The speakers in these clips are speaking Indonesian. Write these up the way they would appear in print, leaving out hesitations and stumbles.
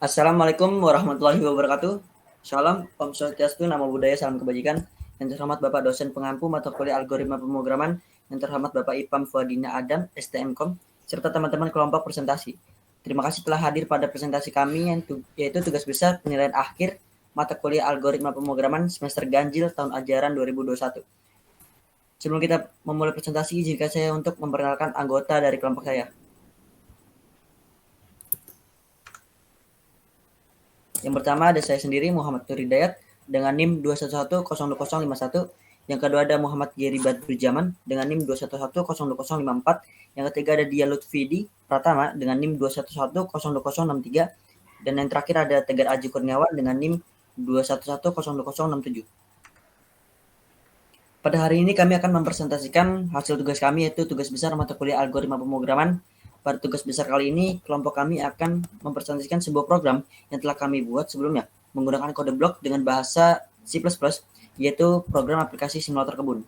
Assalamualaikum warahmatullahi wabarakatuh. Salam, Om Swastiastu, Namo Buddhaya, salam kebajikan. Yang terhormat Bapak dosen pengampu mata kuliah algoritma pemrograman, yang terhormat Bapak Ipam Fuadina Adam, STMkom, serta teman-teman kelompok presentasi. Terima kasih telah hadir pada presentasi kami yaitu tugas besar penilaian akhir mata kuliah algoritma pemrograman semester ganjil tahun ajaran 2021. Sebelum kita memulai presentasi, izinkan saya untuk memperkenalkan anggota dari kelompok saya. Yang pertama ada saya sendiri, Muhammad Nur Hidayat, dengan NIM 211002051. Yang kedua ada Muhammad Geri Badrujaman dengan NIM 211002054. Yang ketiga ada Dia Lutfidi Pratama dengan NIM 211002063. Dan yang terakhir ada Tegar Aji Kurniawan dengan NIM 211002067. Pada hari ini kami akan mempresentasikan hasil tugas kami, yaitu tugas besar mata kuliah algoritma pemrograman. Pada tugas besar kali ini, kelompok kami akan mempresentasikan sebuah program yang telah kami buat sebelumnya menggunakan kode blok dengan bahasa C++, yaitu program aplikasi simulator kebun.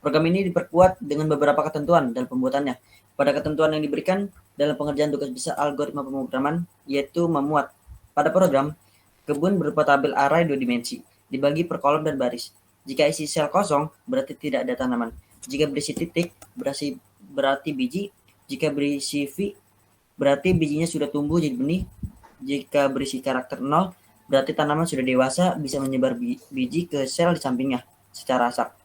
Program ini diperkuat dengan beberapa ketentuan dalam pembuatannya. Pada ketentuan yang diberikan dalam pengerjaan tugas besar algoritma pemrograman, yaitu memuat pada program kebun berupa tabel array 2 dimensi, dibagi per kolom dan baris. Jika isi sel kosong, berarti tidak ada tanaman. Jika berisi titik, berarti biji. Jika berisi V, berarti bijinya sudah tumbuh jadi benih. Jika berisi karakter 0, berarti tanaman sudah dewasa, bisa menyebar biji ke sel di sampingnya secara asak.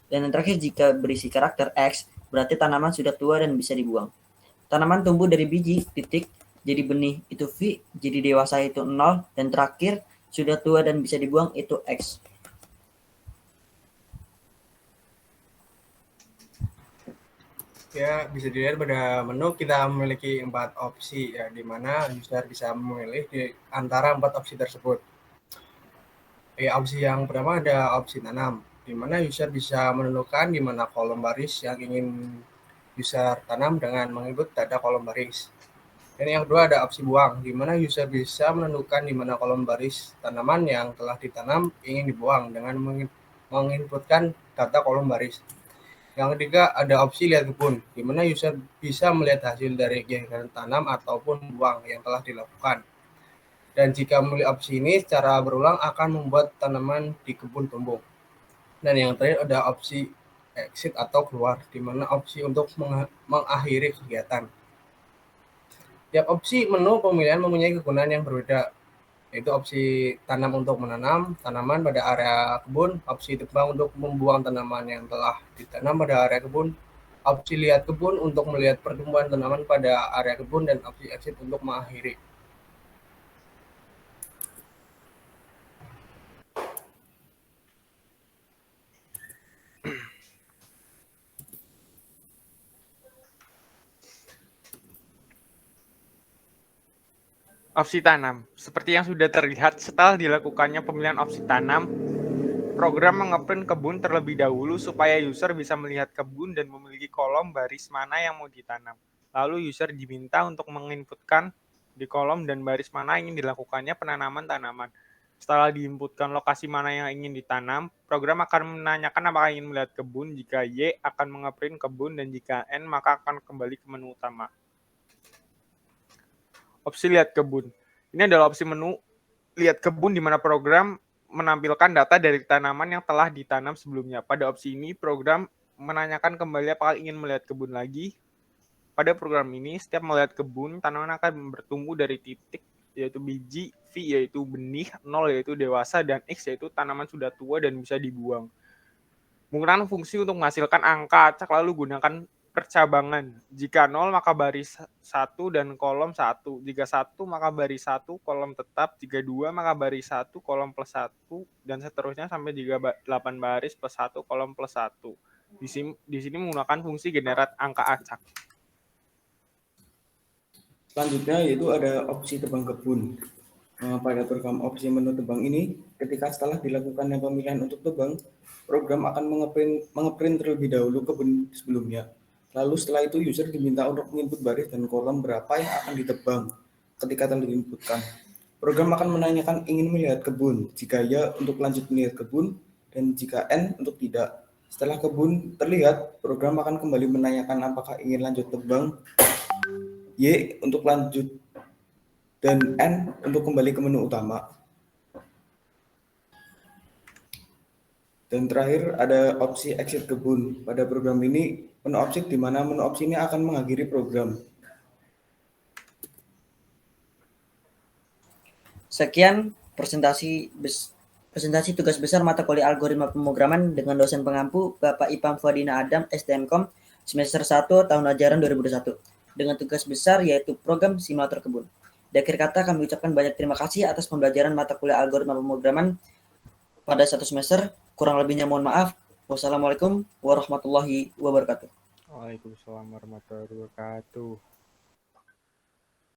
Dan yang terakhir, jika berisi karakter X, berarti tanaman sudah tua dan bisa dibuang. Tanaman tumbuh dari biji, titik, jadi benih itu V, jadi dewasa itu 0, dan terakhir, sudah tua dan bisa dibuang itu X. Ya, bisa dilihat pada menu kita memiliki 4 opsi ya, di mana user bisa memilih di antara 4 opsi tersebut. Opsi yang pertama ada opsi tanam, di mana user bisa menentukan di mana kolom baris yang ingin user tanam dengan menginput data kolom baris. Dan yang kedua ada opsi buang, di mana user bisa menentukan di mana kolom baris tanaman yang telah ditanam ingin dibuang dengan menginputkan data kolom baris. Yang ketiga ada opsi lihat kebun, di mana user bisa melihat hasil dari kegiatan tanam ataupun buang yang telah dilakukan. Dan jika memilih opsi ini secara berulang akan membuat tanaman di kebun tumbuh. Dan yang terakhir ada opsi exit atau keluar, di mana opsi untuk mengakhiri kegiatan. Tiap opsi menu pemilihan mempunyai kegunaan yang berbeda, yaitu opsi tanam untuk menanam tanaman pada area kebun, opsi tebang untuk membuang tanaman yang telah ditanam pada area kebun, opsi lihat kebun untuk melihat pertumbuhan tanaman pada area kebun, dan opsi exit untuk mengakhiri. Opsi tanam. Seperti yang sudah terlihat, setelah dilakukannya pemilihan opsi tanam, program mengeprint kebun terlebih dahulu supaya user bisa melihat kebun dan memiliki kolom baris mana yang mau ditanam. Lalu user diminta untuk menginputkan di kolom dan baris mana ingin dilakukannya penanaman tanaman. Setelah diinputkan lokasi mana yang ingin ditanam, program akan menanyakan apakah ingin melihat kebun. Jika Y akan mengeprint kebun, dan jika N maka akan kembali ke menu utama. Opsi lihat kebun. Ini adalah opsi menu lihat kebun di mana program menampilkan data dari tanaman yang telah ditanam sebelumnya. Pada opsi ini, program menanyakan kembali apakah ingin melihat kebun lagi. Pada program ini, setiap melihat kebun, tanaman akan bertumbuh dari titik, yaitu biji, V yaitu benih, 0 yaitu dewasa, dan X yaitu tanaman sudah tua dan bisa dibuang. Menggunakan fungsi untuk menghasilkan angka acak, lalu gunakan percabangan. Jika 0 maka baris 1 dan kolom 1. Jika 1 maka baris 1 kolom tetap. Jika 2 maka baris 1 kolom plus 1, dan seterusnya sampai jika 8 baris plus 1 kolom plus 1. Di sini menggunakan fungsi generat angka acak. Selanjutnya yaitu ada opsi tebang kebun. Pada program opsi menu tebang ini, ketika setelah dilakukannya pemilihan untuk tebang, program akan mengeprint terlebih dahulu kebun sebelumnya. Lalu setelah itu user diminta untuk menginput baris dan kolom berapa yang akan ditebang. Ketika telah diinputkan, program akan menanyakan ingin melihat kebun. Jika ya, untuk lanjut melihat kebun, dan jika N untuk tidak. Setelah kebun terlihat, program akan kembali menanyakan apakah ingin lanjut tebang. Y untuk lanjut dan N untuk kembali ke menu utama. Dan terakhir ada opsi exit kebun. Pada program ini, menu opsi di mana menu opsi ini akan mengakhiri program. Sekian presentasi tugas besar mata kuliah algoritma pemrograman dengan dosen pengampu Bapak Ipam Fuadina Adam, STMKOM, semester 1 tahun ajaran 2021. Dengan tugas besar yaitu program simulator kebun. Di akhir kata kami ucapkan banyak terima kasih atas pembelajaran mata kuliah algoritma pemrograman pada 1 semester. Kurang lebihnya mohon maaf. Wassalamualaikum warahmatullahi wabarakatuh. Waalaikumsalam warahmatullahi wabarakatuh.